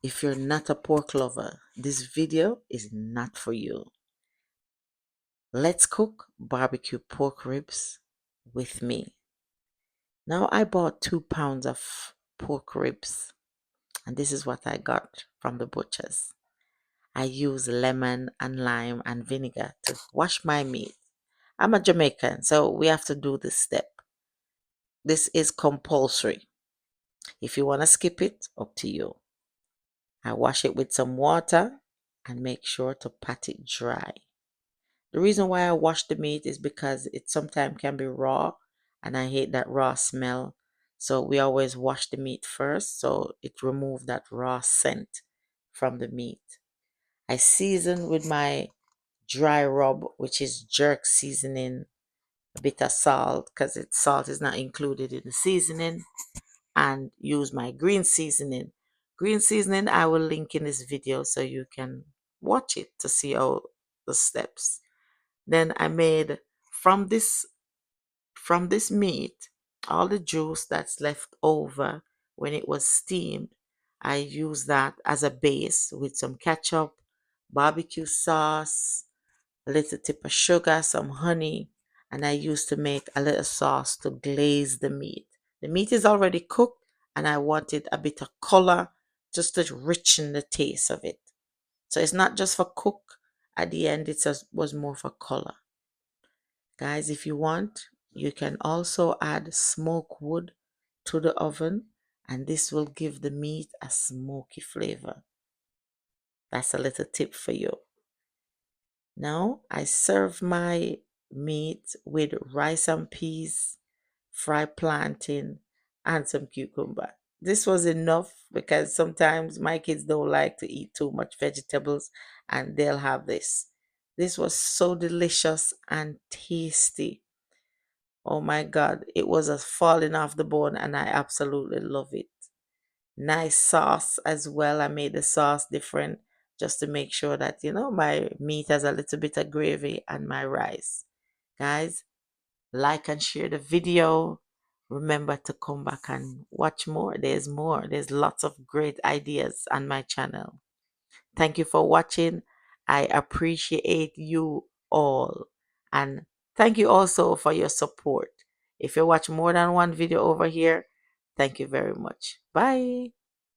If you're not a pork lover, this video is not for you. Let's cook barbecue pork ribs with me. Now I bought 2 pounds of pork ribs, and this is what I got from the butchers. I use lemon and lime and vinegar to wash my meat. I'm a Jamaican, so we have to do this step. This is compulsory. If you want to skip it, up to you. I wash it with some water and make sure to pat it dry. The reason why I wash the meat is because it sometimes can be raw and I hate that raw smell. So we always wash the meat first so it removes that raw scent from the meat. I season with my dry rub, which is jerk seasoning, a bit of salt because salt is not included in the seasoning, and use my green seasoning. Green seasoning I will link in this video so you can watch it to see all the steps. Then I made from this from this meat all the juice that's left over when it was steamed. I use that as a base with some ketchup, barbecue sauce, a little tip of sugar, some honey, and I used to make a little sauce to glaze the meat. The meat is already cooked and I wanted a bit of color just to richen the taste of it. So it's not just for cook. At the end, it was more for color. Guys, if you want, you can also add smoke wood to the oven and this will give the meat a smoky flavor. That's a little tip for you. Now I serve my meat with rice and peas, fried plantain, and some cucumber. This was enough because sometimes my kids don't like to eat too much vegetables and they'll have this. This was so delicious and tasty. Oh my God, it was a falling off the bone and I absolutely love it. Nice sauce as well. I made the sauce different just to make sure that, my meat has a little bit of gravy and my rice. Guys, like and share the video. Remember to come back and watch more. There's more. There's lots of great ideas on my channel. Thank you for watching. I appreciate you all. And thank you also for your support. If you watch more than one video over here, thank you very much. Bye.